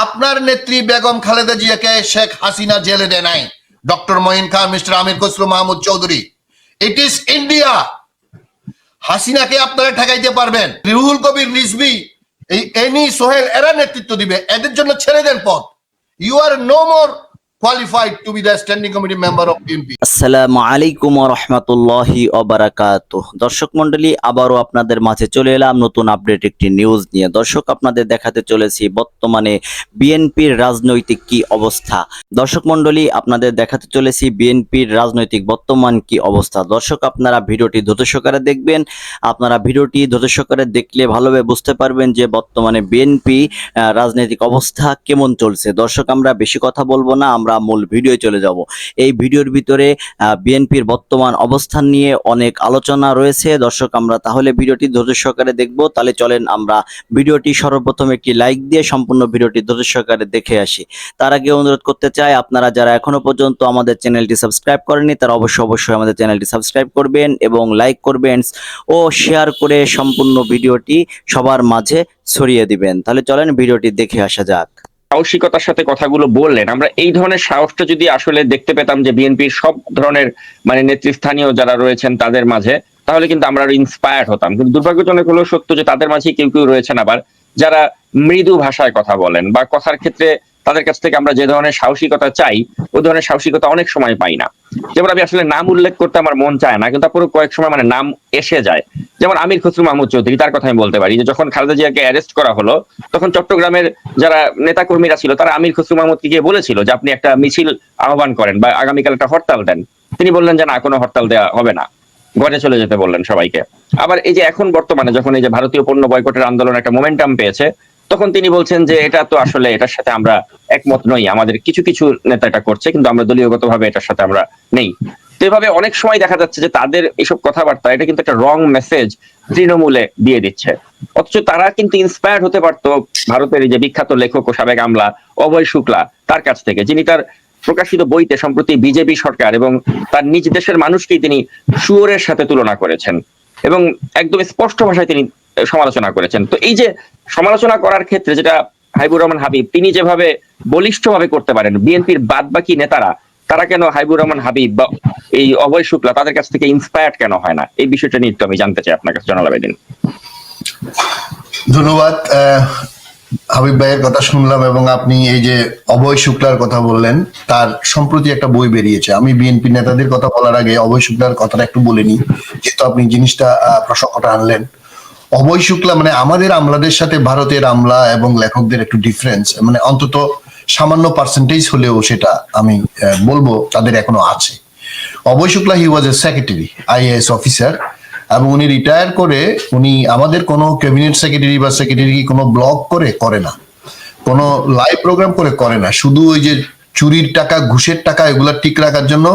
আপনার নেত্রী বেগম খালেদা জিয়াকে শেখ হাসিনা জেলে দেয় নাই, doctor Moyeen Khan, mister Amir Khasru Mahmud Chowdhury. It is India. হাসিনাকে আপনারা ঠেকাইতে পারবেন? রুহুল কবির রিজভী, এই এনি সোহেল এরা নেতৃত্ব দিবে, এদের জন্য ছেড়ে দেন পদ। You are no more qualified to be the standing committee member of BNP. আসসালামু আলাইকুম ওয়া রাহমাতুল্লাহি ওয়া বারাকাতুহু। দর্শক মণ্ডলী, আবারও আপনাদের মাঝে চলে এলাম নতুন আপডেট একটি নিউজ নিয়ে। দর্শক, আপনাদের দেখাতে চলেছি বর্তমানে বিএনপির রাজনৈতিক কি অবস্থা। দর্শক মণ্ডলী, আপনাদের দেখাতে চলেছি বিএনপির রাজনৈতিক বর্তমান কি অবস্থা। দর্শক, আপনারা ভিডিওটি ধৈর্য সহকারে দেখবেন। আপনারা ভিডিওটি ধৈর্য সহকারে দেখলে ভালোভাবে বুঝতে পারবেন যে বর্তমানে বিএনপি রাজনৈতিক অবস্থা কেমন চলছে। দর্শক, আমরা বেশি কথা বলবো না, আমরা মূল ভিডিও চলে যাব। এই ভিডিওর ভিতরে বিএনপির বর্তমান অবস্থান নিয়ে অনেক আলোচনা রয়েছে। দর্শক, আমরা তাহলে ভিডিওটি ধৈর্য সহকারে দেখব। তাহলে চলেন আমরা ভিডিওটি সর্বপ্রথম একটি লাইক দিয়ে সম্পূর্ণ ভিডিওটি ধৈর্য সহকারে দেখে আসি। তার আগে অনুরোধ করতে চাই, আপনারা যারা এখনো পর্যন্ত আমাদের চ্যানেলটি সাবস্ক্রাইব করেননি তারা অবশ্যই আমাদের চ্যানেলটি সাবস্ক্রাইব করবেন এবং লাইক করবেন ও শেয়ার করে সম্পূর্ণ ভিডিওটি সবার মাঝে ছড়িয়ে দিবেন। তাহলে চলেন ভিডিওটি দেখে আসা যাক। সাহসিকতার সাথে কথাগুলো বললেন, আমরা এই ধরনের সাহসটা যদি আসলে দেখতে পেতাম যে বিএনপির সব ধরনের নেতৃস্থানীয় যারা রয়েছেন তাদের মাঝে, তাহলে কিন্তু আমরা আরো ইন্সপায়ার্ড হতাম। কিন্তু দুর্ভাগ্যজনক হলো সত্য যে তাদের মাঝে কেউ কেউ রয়েছেন আবার যারা মৃদু ভাষায় কথা বলেন, বা কথার ক্ষেত্রে তাদের কাছ থেকে আমরা যে ধরনের সাহসিকতা চাই ওই ধরনের সাহসিকতা অনেক সময় পাই না। যেমন আমি আসলে নাম উল্লেখ করতে আমার মন চায় না, কিন্তু তারপরে কয়েক সময় নাম এসে যায়। যেমন আমির খসরু মাহমুদ চৌধুরী, তার কথা আমি বলতে পারি যে যখন খালেদা জিয়াকে অ্যারেস্ট করা হলো তখন চট্টগ্রামের যারা নেতাকর্মীরা ছিল তারা আমির খসরু মাহমুদকে গিয়ে বলেছিল যে আপনি একটা মিছিল আহ্বান করেন বা আগামীকাল একটা হরতাল দেন। তিনি বললেন যে না, কোনো হরতাল দেওয়া হবে না, ঘরে চলে যেতে বললেন সবাইকে। আবার এই যে এখন বর্তমানে যখন এই যে ভারতীয় পণ্য বয়কটের আন্দোলন একটা মোমেন্টাম পেয়েছে, তখন তিনি বলছেন যে এটা তো আসলে এটার সাথে আমরা একমত নই, আমাদের কিছু কিছু নেতা এটা করছে কিন্তু আমরা দলীয়গতভাবে এটার সাথে আমরা নেই। তো এভাবে অনেক সময় দেখা যাচ্ছে যে তাদের এইসব কথাবার্তা এটা কিন্তু একটা রং মেসেজ তৃণমূলে দিয়ে দিচ্ছে। অথচ তারা কিন্তু ইন্সপায়ার্ড হতে পারতো ভারতের এই যে বিখ্যাত লেখক ও সাবেক আমলা অভয় শুক্লা তার কাছ থেকে, যিনি তার প্রকাশিত বইতে সম্প্রতি বিজেপি সরকার এবং তার নিজ দেশের মানুষকেই তিনি শুয়োরের সাথে তুলনা করেছেন এবং একদম স্পষ্ট ভাষায় তিনি সমালোচনা করেছেন। তো এই যে সমালোচনা করার ক্ষেত্রে যেটা হাবিবুর রহমান হাবিব তিনি যেভাবে বলিষ্ঠভাবে করতে পারেন, বিএনপির বাদ বাকি নেতারা তারা কেন হাবিবুর রহমান হাবিব বা এই অভয় শুক্লা তাদের কাছ থেকে ইন্সপায়ার্ড কেন হয় না, এই বিষয়টা নিয়ে একটু আমি জানতে চাই আপনার কাছে। জনাব আবেদিন। ধন্যবাদ। হাবিব ভাইয়ের কথা শুনলাম এবং আপনি এই যে অভয় শুক্লার কথা বললেন, তার সম্প্রতি একটা বই বেরিয়েছে। আমি বিএনপি নেতাদের কথা বলার আগে অভয় শুক্লার কথাটা একটু বলে নিই, যেহেতু আপনি জিনিসটা প্রসঙ্গটা আনলেন। অভয় শুক্লা আমাদের আমলাদের সাথে ভারতের আমলা এবং লেখকদের একটু ডিফারেন্স, অন্তত সামান্য পার্সেন্টেজ হলেও সেটা আমি বলবো তাদের এখনো আছে। অভয় শুক্লা হি ওয়াজ এ সেক্রেটারি, আইএএস অফিসার, এবং উনি রিটায়ার করে উনি আমাদের কোনো ক্যাবিনেট সেক্রেটারি বা সেক্রেটারি কোনো ব্লগ করে না, কোনো লাইভ প্রোগ্রাম করে না, শুধু ওই যে চুরির টাকা ঘুষের টাকা এগুলা ঠিক রাখার জন্য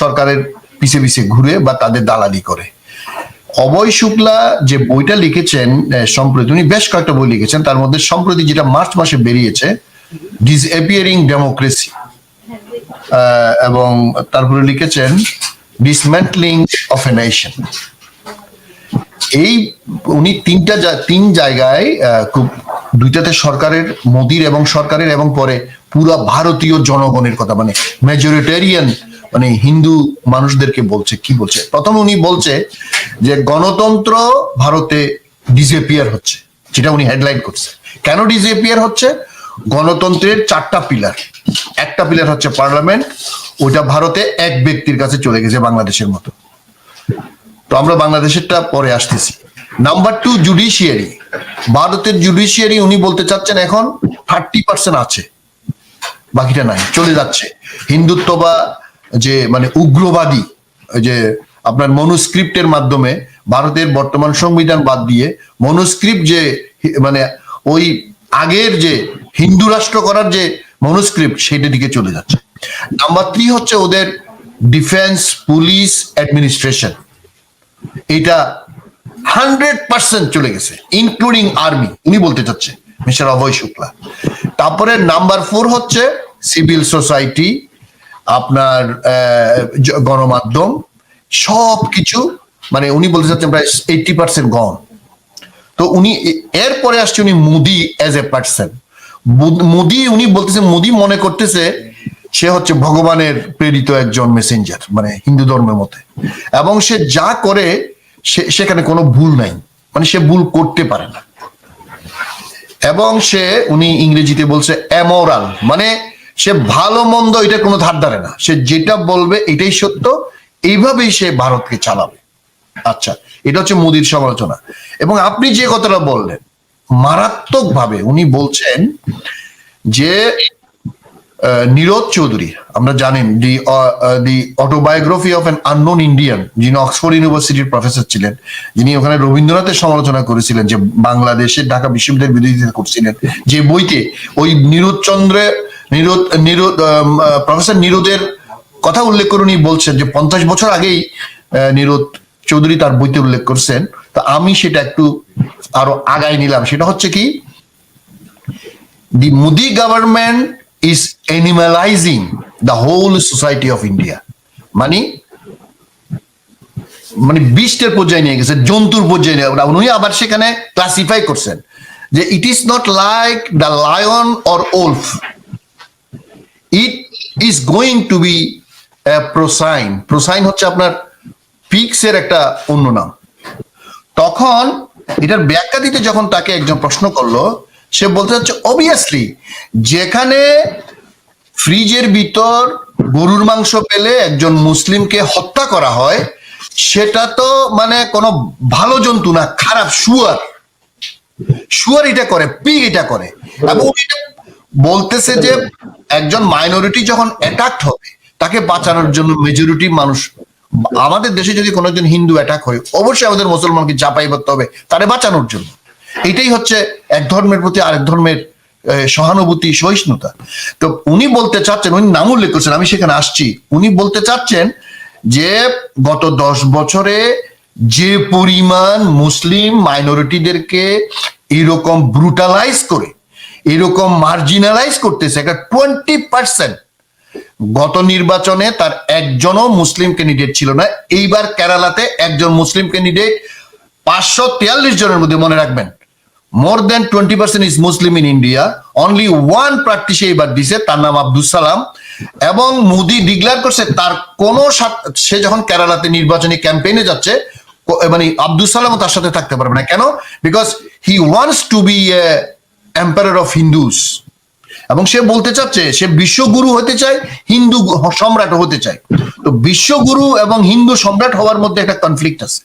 সরকারের পিছে পিছে ঘুরে বা তাদের দালালি করে। অভয় শুক্লা যে বইটা লিখেছেন সম্প্রতি, উনি বেশ কয়েকটা বই লিখেছেন, তার মধ্যে সম্প্রতি যেটা মার্চ মাসে বেরিয়েছে ডিসঅ্যাপিয়ারিং ডেমোক্রেসি, এবং তারপরে লিখেছেন ডিসমেন্টলিং অফ এ নেশন। এই উনি তিন জায়গায় খুব, দুইটাতে সরকারের মোদির এবং সরকারের এবং পরে পুরা ভারতীয় জনগণের কথা, মেজরিটেরিয়ান হিন্দু মানুষদেরকে বলছে। কি বলছে? প্রথম উনি বলছে যে গণতন্ত্র ভারতে ডিসঅ্যাপিয়ার হচ্ছে, যেটা উনি হেডলাইন করছে। কেন ডিসঅ্যাপিয়ার হচ্ছে? গণতন্ত্রের 4টা পিলার, একটা পিলার হচ্ছে পার্লামেন্ট, ওইটা ভারতে এক ব্যক্তির কাছে চলে গেছে, বাংলাদেশের মতো। তো আমরা বাংলাদেশেরটা পরে আসতেছি। Number 2, judiciary. ভারতের জুডিশিয়ারি উনি বলতে চাচ্ছেন এখন 30% আছে, বাকিটা নাই, চলে যাচ্ছে। হিন্দুত্ব বা যে উগ্রবাদী যে আপনার মনুস্ক্রিপ্টের মাধ্যমে ভারতের বর্তমান সংবিধান বাদ দিয়ে মনুস্ক্রিপ্ট যে ওই আগের যে হিন্দু রাষ্ট্র করার যে মনুস্ক্রিপ্ট সেটার দিকে চলে যাচ্ছে। নাম্বার 3 হচ্ছে ওদের ডিফেন্স, পুলিশ, অ্যাডমিনিস্ট্রেশন, এটা 100% চলে গেছে, ইনক্লুডিং আর্মি, উনি বলতে চাচ্ছে মিস্টার অভয় শুক্লা। তারপরে নাম্বার 4 হচ্ছে সিভিল সোসাইটি, আপনার গণমাধ্যম, সবকিছু উনি বলতে চাচ্ছেন প্রায় 80% গন। তো উনি এরপরে আসছে উনি Modi as a person. Modi, উনি বলতেছে মোদি মনে করতেছে সে হচ্ছে ভগবানের প্রেরিত একজন মেসেঞ্জার, মানে হিন্দু ধর্মের মতে, এবং সে যা করে সেখানে কোনো ভুল নাই, মানে সে ভুল করতে পারে না। এবং উনি ইংরেজিতে বলছে অ্যামোরাল, মানে সে ভালো মন্দ এটা কোনো ধার ধারে না, সে যেটা বলবে এটাই সত্য, এইভাবেই সে ভারতকে চালাবে। আচ্ছা, এটা হচ্ছে মোদির সমালোচনা। এবং আপনি যে কথাটা বললেন মারাত্মক ভাবে, উনি বলছেন যে নীরদ চৌধুরী, আমরা জানেন the autobiography of an unknown Indian, যিনি অক্সফোর্ড ইউনিভার্সিটির প্রফেসর ছিলেন, যিনি ওখানে রবীন্দ্রনাথের সমালোচনা করেছিলেন, যে বাংলাদেশের ঢাকা বিশ্ববিদ্যালয়ের বিরোধিতা করছিলেন, যে বইতে ওই প্রফেসর নীরদের কথা উল্লেখ করে উনি বলছেন যে 50 বছর আগেই নীরদ চৌধুরী তার বইতে উল্লেখ করছেন। তো আমি সেটা একটু আরো আগায় নিলাম, সেটা হচ্ছে কি, the Modi government is animalizing the whole society of India, মানে বিষ্টের পর্যায়ে নিয়ে গেছে, জন্তুর পর্যায়ে নিয়ে। উনি আবার সেখানে ক্লাসিফাই করছেন যে it is not like the lion or wolf, it is going to be porcine. Porcine হচ্ছে আপনার পিক্স এর একটা অন্য নাম। তখন এটার ব্যাখ্যা দিতে যখন তাকে একজন প্রশ্ন করলো, সে বলতে চাচ্ছে অবভিয়াসলি যেখানে ফ্রিজের ভিতর গরুর মাংস পেলে একজন মুসলিমকে হত্যা করা হয়, সেটা তো মানে কোনো ভালো জন্তু না, খারাপ শুয়ার এটা করে, পিগ এটা করে। এবং বলতেছে যে একজন মাইনরিটি যখন অ্যাটাক হবে তাকে বাঁচানোর জন্য মেজরিটি মানুষ, আমাদের দেশে যদি কোনো একজন হিন্দু অ্যাটাক হয় অবশ্যই আমাদের মুসলমানকে চাপাই করতে হবে তারে বাঁচানোর জন্য। এটাই হচ্ছে এক ধর্মের প্রতি আরেক ধর্মের সহানুভূতি, সহিষ্ণুতা। তো উনি বলতে চাচ্ছেন, উনি নাম উল্লেখ করছেন, আমি সেখানে আসছি, উনি বলতে চাচ্ছেন যে গত 10 বছরে যে পরিমাণ মুসলিম মাইনরিটিদেরকে এরকম ব্রুটালাইজ করে, এরকম মার্জিনালাইজ করতেছে, একটা 20%। গত নির্বাচনে তার একজনও মুসলিম ক্যান্ডিডেট ছিল না। এইবার কেরালাতে একজন মুসলিম ক্যান্ডিডেট 543 জনের মধ্যে, মনে রাখবেন, more than 20% is Muslim in India. Only one প্রার্থী সে এবার দিছে, তার নাম আব্দুল সালাম। এবং মোদি ডিক্লেয়ার করছে তার সে যখন কেরালাতে নির্বাচনী ক্যাম্পেইনে যাচ্ছে, মানে আব্দুল সালামও তার সাথে থাকতে পারবে না। কেন? Because he wants to be empire of Hindus. এবং সে বলতে চাচ্ছে সে বিশ্বগুরু হতে চায়, হিন্দু সম্রাট হতে চায়। তো বিশ্বগুরু এবং হিন্দু সম্রাট হওয়ার মধ্যে একটা কনফ্লিক্ট আছে।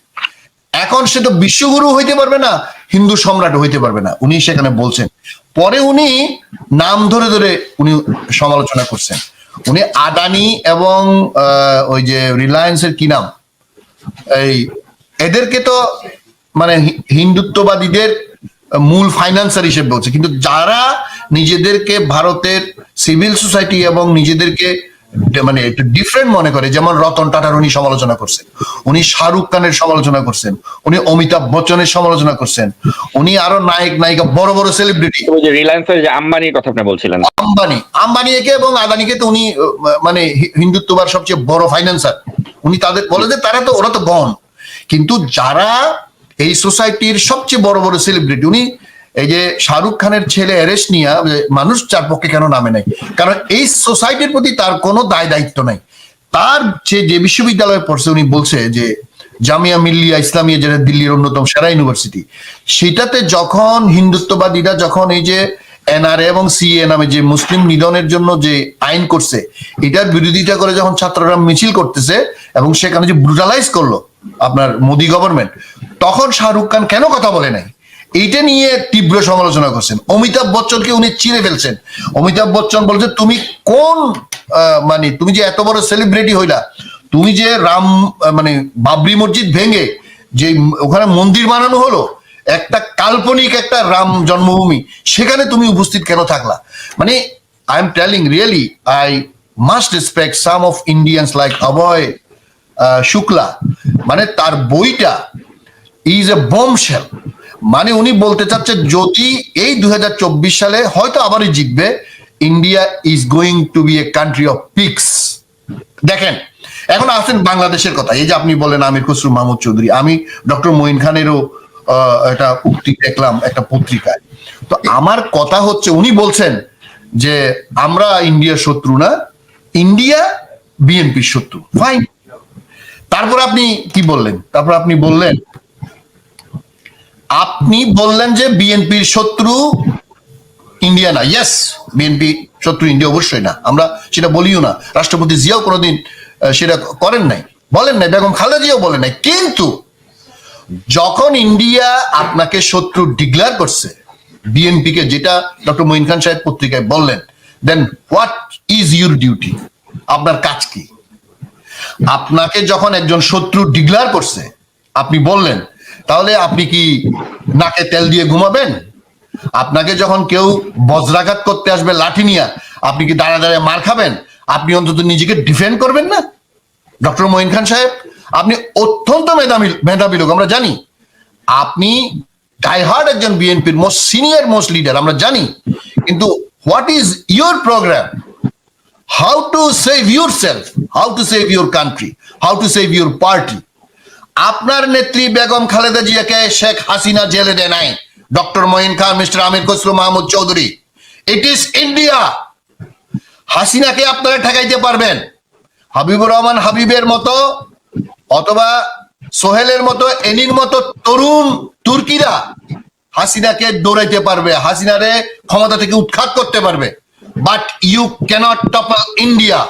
এখন সে তো বিশ্বগুরু হইতে পারবে না, হিন্দু সম্রাট হইতে পারবে না, উনি সেখানে বলছেন। পরে উনি নাম ধরে ধরে উনি সমালোচনা করছেন। উনি আদানি এবং ওই যে রিলায়েন্সের কি নাম, এদেরকে তো মানে হিন্দুত্ববাদীদের মূল ফাইন্যান্সার হিসেবে বলছে, কিন্তু যারা নিজেদেরকে ভারতের সিভিল সোসাইটি এবং নিজেদেরকে মানে একটু ডিফারেন্ট মনে করে, যেমন রতন টাটার উনি সমালোচনা করছেন, উনি শাহরুখ খানের সমালোচনা করছেন, উনি অমিতাভ বচ্চনের সমালোচনা করছেন, উনি আরো নায়ক নায়িকা বড় বড় সেলিব্রিটি, রিলায়েন্সের যে আম্বানির কথা আপনি বলছিলেন, আম্বানিকে এবং আদানিকে তো উনি মানে হিন্দুত্ববার সবচেয়ে বড় ফাইন্যান্সার, উনি তাদের বলে যে তারা তো, ওরা তো গণ। কিন্তু যারা এই সোসাইটির সবচেয়ে বড় বড় সেলিব্রিটি, উনি এই যে শাহরুখ খানের ছেলে অ্যারেস্ট নিয়ে মানুষ চার পক্ষে কেন নামে নাই, কারণ এই সোসাইটির প্রতি তার কোনো দায় দায়িত্ব নাই। তার যে বিশ্ববিদ্যালয়ে পড়ছে, উনি বলছে যে জামিয়া মিল্লিয়া ইসলামিয়া, যেটা দিল্লির অন্যতম সেরা ইউনিভার্সিটি, সেটাতে যখন হিন্দুত্ববাদীরা যখন এই যে এনআরএ এবং সিএ নামে যে মুসলিম নিধনের জন্য যে আইন করছে, এটার বিরোধিতা করে যখন ছাত্ররা মিছিল করতেছে এবং সেখানে যে ব্রুটালাইজ করলো আপনার মোদি গভর্নমেন্ট, তখন শাহরুখ খান কেন কথা বলে নাই, এইটা নিয়ে তীব্র সমালোচনা করছেন। অমিতাভ বচ্চনকে উনি চিনে ফেলছেন। অমিতাভ বচ্চন বলছে তুমি কোন মানে তুমি যে এত বড় সেলিব্রিটি হইলা, তুমি যে মানে বাবরি মসজিদ ভেঙে যে ওখানে মন্দির বানানো হলো, একটা কাল্পনিক একটা রাম জন্মভূমি, সেখানে তুমি উপস্থিত কেন থাকলা? মানে I am telling really I must respect some of Indians like Abhay Shukla. মানে তার বইটা ইজ এ বম্বশেল। মানে উনি বলতে চাচ্ছে যদি এই 2024 সালে হয়তো আবারই জিতবে, India is going to be a country of pigs. দেখেন, এখন আসেন বাংলাদেশের কথা। এই যে আপনি বলেন আমির খসরু মাহমুদ চৌধুরী, আমি ডক্টর মঈন খানেরও একটা উক্তি দেখলাম একটা পত্রিকায়। তো আমার কথা হচ্ছে, উনি বলছেন যে আমরা ইন্ডিয়ার শত্রু না, ইন্ডিয়া বিএনপির শত্রু। ফাইন। তারপর আপনি কি বললেন? তারপর আপনি বললেন যে বিএনপির শত্রু ইন্ডিয়া না। ইয়েস, বিএনপি শত্রু ইন্ডিয়া অবশ্যই না, আমরা সেটা বলিও না। রাষ্ট্রপতি জিয়াও কোনোদিন সেটা করেন নাই, বলেন নাই, বেগম খালেদা জিয়াও বলেন নাই। কিন্তু যখন ইন্ডিয়া আপনাকে শত্রু ডিক্লেয়ার করছে বিএনপিকে, যেটা ডক্টর মঈন খান সাহেব পত্রিকায় বললেন, দেন হোয়াট ইজ ইউর ডিউটি? আপনার কাজ কি? আপনাকে যখন একজন শত্রু ডিক্লেয়ার করছে, আপনি বললেন, তাহলে আপনি কি নাকে তেল দিয়ে ঘুমাবেন? আপনাকে যখন কেউ বজ্রাঘাত করতে আসবে লাঠি নিয়ে, আপনি কি দাঁড়া দাঁড়িয়ে মার খাবেন? আপনি অন্তত নিজেকে ডিফেন্ড করবেন না? ডক্টর মঈন খান সাহেব, আপনি অত্যন্ত মেধাবী লোক, আমরা জানি। আপনি ডাইহার্ড একজন বিএনপির মোস্ট সিনিয়র মোস্ট লিডার, আমরা জানি। কিন্তু what is your program? How to save your self, how to save your country, how to save your party? আপনার নেত্রী বেগম খালেদা জিয়াকে শেখ হাসিনা জেলে দেয় নাই, doctor Moyeen Khan, mister Amir Khasru Mahmud Chowdhury. It is India. হাসিনাকে আপনারা ঠেকাইতে পারবেন। হাবিবুর রহমান হাবিবের মতো অথবা সোহেলের মতো, এনির মতো তরুণ তুর্কিরা হাসিনাকে দৌড়াইতে পারবে, হাসিনারে ক্ষমতা থেকে উৎখাত করতে পারবে। But you cannot topple India.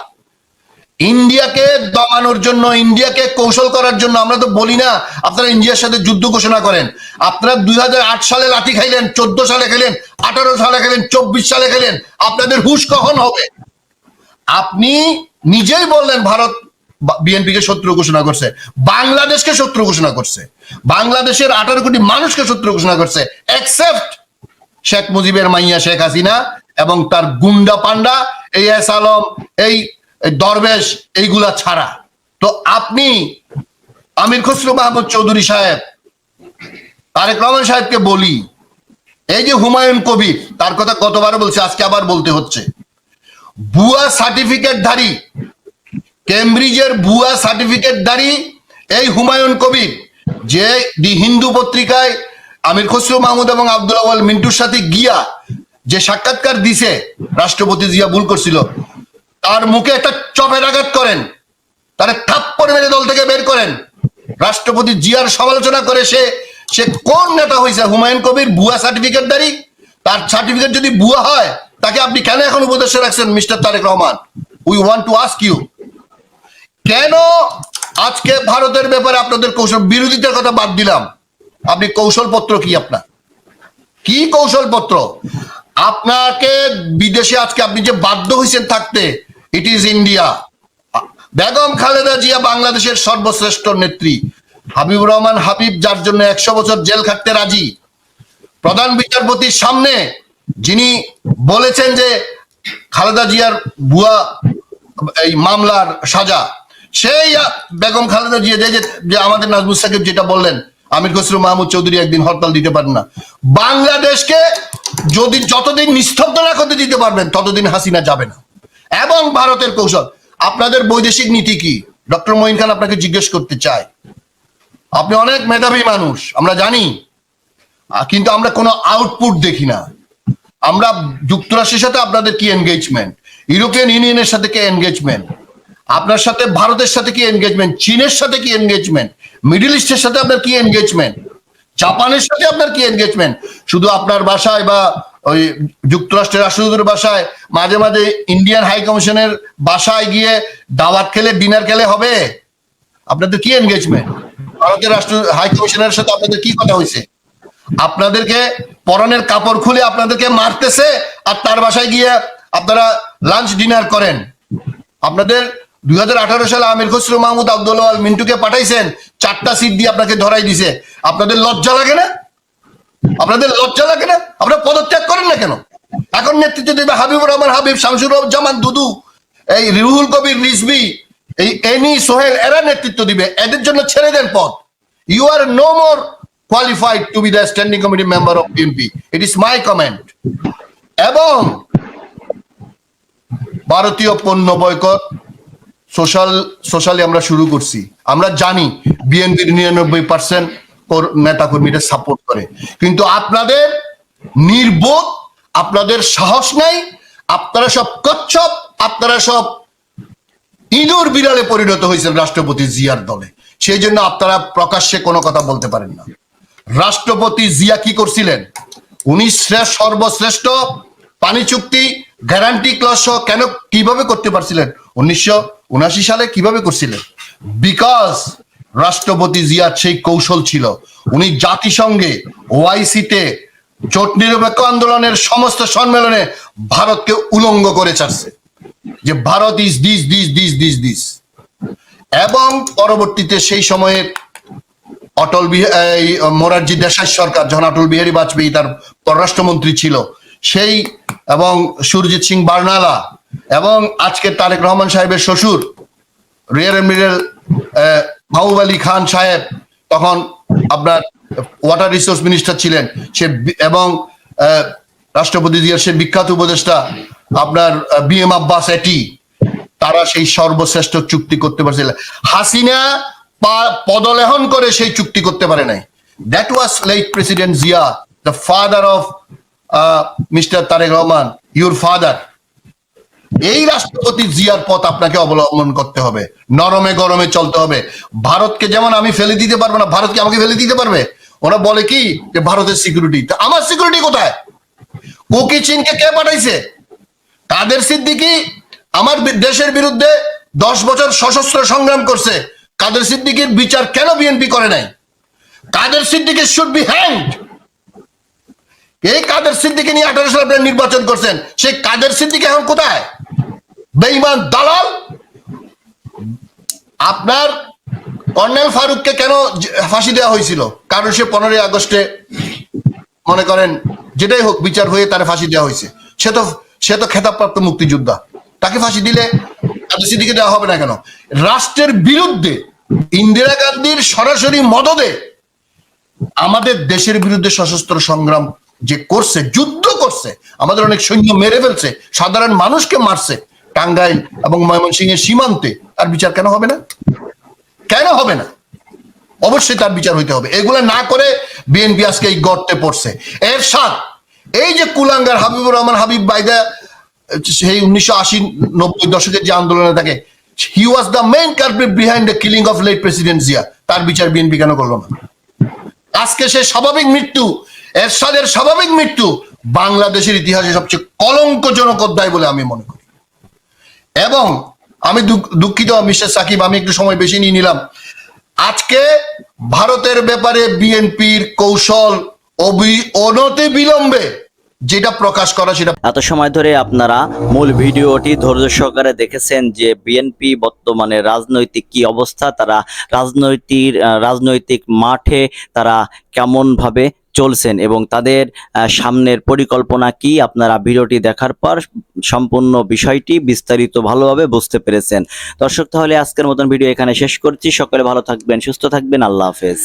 ইন্ডিয়াকে দমানোর জন্য, ইন্ডিয়াকে কৌশল করার জন্য আমরা তো বলি না আপনারা ইন্ডিয়ার সাথে যুদ্ধ ঘোষণা করেন। আপনারা 2008 সালে লাঠি খাইলেন, 14 সালে খেলেন, 18 সালে খেলেন, 24 সালে খেলেন। আপনাদের হুঁশ কখন হবে? আপনি নিজেই বললেন ভারত বিএনপিকে শত্রু ঘোষণা করছে, বাংলাদেশকে শত্রু ঘোষণা করছে, বাংলাদেশের 18 কোটি মানুষকে শত্রু ঘোষণা করছে, এক্সেপ্ট শেখ মুজিবের মাইয়া শেখ হাসিনা এবং তার গুন্ডা পান্ডা, এই এস আলম, এই দরবেশ, এইগুলা ছাড়া। তো আপনি আমির খসরু মাহমুদ চৌধুরী সাহেব, তারেক রহমান সাহেবকে বলি, এই যে হুমায়ুন কবির, তার কথা কতবার বলছে, আজকে আবার বলতে হচ্ছে। ভুয়া সার্টিফিকেট ধারী, কেমব্রিজের ভুয়া সার্টিফিকেট ধারী এই হুমায়ুন কবির, যে দি হিন্দু পত্রিকায় আমির খসরু মাহমুদ এবং আব্দুল আওয়াল মিন্টুর সাথে গিয়া যে সাক্ষাৎকার দিছে, রাষ্ট্রপতি জিয়া ভুল করছিল, তার মুখে একটা চপের আঘাত করেন, তারে থাপ্পড় মেরে দল থেকে বের করেন। রাষ্ট্রপতি জিয়ার সমালোচনা করে সে কোন নেতা হয়েছে? হুমায়ুন কবির ভুয়া সার্টিফিকেট দাঁড়ি। তার সার্টিফিকেট যদি ভুয়া হয়, তাকে আপনি কেন এখন উপদেষ্টা রাখছেন mister Tarique Rahman? We want to ask you, কেন আজকে ভারতের ব্যাপারে আপনাদের কৌশল? বিরোধিতার কথা বাদ দিলাম, আপনি কৌশলপত্র কি? আপনার কি কৌশলপত্র? আপনাকে বিদেশে আজকে আপনি যে বাধ্য হয়েছেন থাকতে, ইট ইজ ইন্ডিয়া। বেগম খালেদা জিয়া বাংলাদেশের সর্বশ্রেষ্ঠ নেত্রী। হাবিবুর রহমান হাবিব, যার জন্য 100 বছর জেল খাটতে রাজি, প্রধান বিচারপতির সামনে যিনি বলেছেন যে খালেদা জিয়ার ভুয়া এই মামলার সাজা, সেই বেগম খালেদা জিয়া যে আমাদের নাজমুল সাকিব যেটা বললেন, আমির খসরু মাহমুদ চৌধুরী একদিন হরতাল দিতে পারেন না। বাংলাদেশকে যদি যতদিন নিস্তব্ধ না করতে দিতে পারবেন, ততদিন হাসিনা যাবে না। এবং ভারতের কৌশল, আপনাদের বৈদেশিক নীতি কি? ডক্টর মঈন খান আপনাকে জিজ্ঞেস করতে চাই। আপনি অনেক মেধাবী মানুষ, আমরা জানি, কিন্তু আমরা কোনো আউটপুট দেখি না। আমরা যুক্তরাষ্ট্রের সাথে আপনাদের কি এনগেজমেন্ট, ইউরোপিয়ান ইউনিয়নের সাথে কি এনগেজমেন্ট, আপনার সাথে ভারতের সাথে কি এনগেজমেন্ট, চীনের সাথে কি এনগেজমেন্ট, মিডল ইস্টের সাথে আপনার কি এনগেজমেন্ট, জাপানের সাথে আপনার কি এনগেজমেন্ট? শুধু আপনার বাসায় বা ওই যুক্তরাষ্ট্রের রাষ্ট্রদূতের বাসায়, মাঝে মাঝে ইন্ডিয়ান হাই কমিশনের বাসায় গিয়ে দাওয়াত খেলে, ডিনার খেলে হবে? আপনাদের কি এনগেজমেন্ট? ভারতের রাষ্ট্র হাই কমিশনের সাথে আপনাদের কি কথা হয়েছে? আপনাদেরকে পরনের কাপড় খুলে আপনাদেরকে মারতেছে, আর তার বাসায় গিয়ে আপনারা লাঞ্চ ডিনার করেন। আপনাদের 2018 সালে আমির খসরু মাহমুদ, আব্দুল আওয়াল মিন্টুকে পাঠাইছেন, 4টা সিট দিয়ে আপনাকে ধরাই দিছে। আপনাদের লজ্জা লাগে না? আপনাদের লজ্জা লাগে না? আপনারা পদত্যাগ করেন না কেন? এখন নেতৃত্ব দেবে হাবিবুর রহমান হাবিব, শামসুর জামান দুদু, এই রুহুল কবির রিজভী, এই এনি সোহেল, এরা নেতৃত্ব দিবে। এদের জন্য ছেড়ে দেন পদ। You are no more qualified to be the standing committee member of BNP. It is my comment. এবং ভারতীয় পণ্য বয়কট সোশ্যালি আমরা শুরু করছি। আমরা জানি বিএনপির 99% নেতা কর্মীরা সাপোর্ট করে, কিন্তু আপনাদের নির্বোধ, আপনাদের সাহস নাই, আপনারা সব কচ্ছপ, আপনারা সব ইঁদুর বিড়ালে পরিণত হয়েছেন রাষ্ট্রপতি জিয়ার দলে। সেই জন্য আপনারা প্রকাশ্যে কোনো কথা বলতে পারেন না। রাষ্ট্রপতি জিয়া কি করছিলেন? উনি সর্বশ্রেষ্ঠ পানি চুক্তি গ্যারান্টি ক্লজ সহ কেন কিভাবে করতে পারছিলেন? 1979 সালে কিভাবে করছিলেন? বিকজ রাষ্ট্রপতি জিয়ার সেই কৌশল ছিল, উনি জাতিসংঘে ওআইসিতে জোট নিরপেক্ষ আন্দোলনের সমস্ত সম্মেলনে ভারতকে উলঙ্গ করে ছাড়ছে যে ভারত ইজ দিস। এবং পরবর্তীতে সেই সময়ে মোরারজি দেশাই সরকার, যখন অটল বিহারী বাজপেয়ী তার পররাষ্ট্রমন্ত্রী ছিল, সেই এবং সুরজিৎ সিং বার্নালা এবং আজকে তারেক রহমান সাহেবের শ্বশুর রিয়ার এডমিরাল মাহবুব আলী খান সাহেব তখন আপনার ওয়াটার রিসোর্স মিনিস্টার ছিলেন, সে এবং রাষ্ট্রপতি জিয়ার সে বিখ্যাত উপদেষ্টা আপনার BM আব্বাস এটি, তারা সেই সর্বশ্রেষ্ঠ চুক্তি করতে পারছিল। হাসিনা পদলেহন করে সেই চুক্তি করতে পারে নাই। That was late president Zia, the father of mister Tarique Rahman, your father. এই রাষ্ট্রপতি জিয়ার পথ আপনাকে অবলম্বন করতে হবে, নরমে গরমে চলতে হবে। ভারতকে যেমন আমি ফেলে দিতে পারবো না, ভারতকে আমাকে ফেলে দিতে পারবে? ওরা বলে কি যে ভারতের সিকিউরিটি, আমার সিকিউরিটি কোথায়? কুকি চিনকে কে পাঠাইছে? কাদের সিদ্দিকী আমার দেশের বিরুদ্ধে 10 বছর সশস্ত্র সংগ্রাম করছে। কাদের সিদ্দিকীর বিচার কেন বিএনপি করে নাই? কাদের সিদ্দিকী শুড বি হ্যাংড। এই কাদের সিদ্দিকী নিয়ে 18 সালে আপনারা নির্বাচন করছেন, সেই কাদের সিদ্দিকী এখন কোথায়? বেঈমান দালাল। আপনার কর্নেল ফারুককে কেন ফাঁসি দেওয়া হয়েছিল? কারণ সে 15ই আগস্টে মনে করেন যেটাই হোক বিচার হয়ে তার ফাঁসি দেওয়া হয়েছে। সে তো খেতাবপ্রাপ্ত মুক্তিযোদ্ধা, তাকে ফাঁসি দিলে কাদের সিদ্দিকী দেওয়া হবে না কেন? রাষ্ট্রের বিরুদ্ধে ইন্দিরা গান্ধীর সরাসরি মদদে আমাদের দেশের বিরুদ্ধে সশস্ত্র সংগ্রাম যে করছে, যুদ্ধ করছে, আমাদের অনেক সৈন্য মেরে ফেলছে, সাধারণ মানুষকে মারছে টাঙ্গাইল এবং ময়মনসিংহের সীমান্তে, তার বিচার কেন হবে না? কেন হবে না? অবশ্যই তার বিচার হইতে হবে। এগুলো না করে বিএনপি আজকে এই গর্তে পড়ছে। এরশাদ, এই যে কুলাঙ্গার হাবিবুর রহমান হাবিব বাইদা, সেই 1980-90 দশকের যে আন্দোলনে থাকে, he was the main culprit behind the killing of late president Zia. তার বিচার বিএনপি কেন করলো না? আজকে সে স্বাভাবিক মৃত্যু, এরশাদের স্বাভাবিক মৃত্যু বাংলাদেশের ইতিহাসে সবচেয়ে কলঙ্কজনক অধ্যায় বলে আমি মনে করি। এবং আমি দুঃখিত মিস্টার সাকিব, আমি একটু সময় বেশি নিয়ে নিলাম। আজকে ভারতের ব্যাপারে বিএনপির কৌশল অনতি বিলম্বে যেটা প্রকাশ করা, সেটা এত সময় ধরে আপনারা মূল ভিডিওটি ধৈর্য সহকারে দেখেছেন যে বিএনপি বর্তমানে রাজনৈতিক কি অবস্থা, তারা রাজনৈতিক মাঠে তারা কেমন ভাবে চলছেন এবং তাদের সামনের পরিকল্পনা কি, আপনারা ভিডিওটি দেখার পর সম্পূর্ণ বিষয়টি বিস্তারিত ভালোভাবে বুঝতে পেরেছেন। দর্শক, তাহলে আজকের মতন ভিডিও এখানে শেষ করছি। সকলে ভালো থাকবেন, সুস্থ থাকবেন। আল্লাহ হাফেজ।